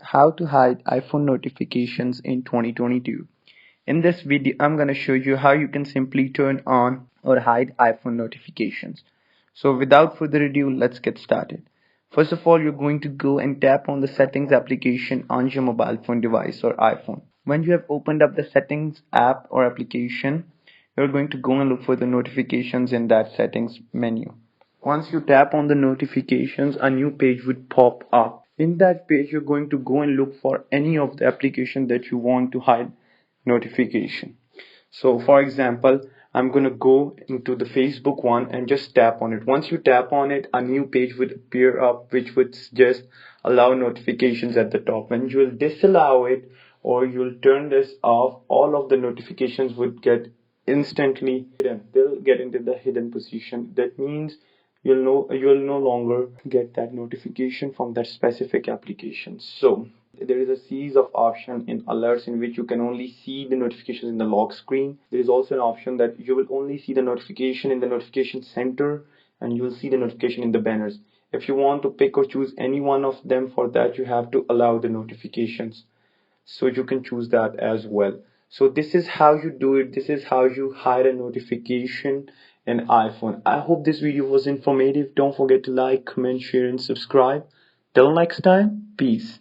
How to hide iPhone notifications in 2022. In this video, I'm going to show you how you can simply turn on or hide iPhone notifications. So without further ado, let's get started. First of all, you're going to go and tap on the settings application on your mobile phone device or iPhone. When you have opened up the settings app or application, you're going to go and look for the notifications in that settings menu. Once you tap on the notifications, a new page would pop up. In that page, you're going to go and look for any of the application that you want to hide notification. So for example, I'm going to go into the Facebook one and just tap on it. Once you tap on it, a new page would appear up which would suggest allow notifications at the top. When you will disallow it or you'll turn this off, all of the notifications would get instantly hidden. They'll get into the hidden position. That means you'll no longer get that notification from that specific application. So there is a series of options in alerts in which you can only see the notifications in the lock screen. There is also an option that you will only see the notification in the notification center and you will see the notification in the banners. If you want to pick or choose any one of them, for that you have to allow the notifications, so you can choose that as well. So this is how you do it. This is how you hide a notification in iPhone. I hope this video was informative. Don't forget to like, comment, share and subscribe. Till next time, peace.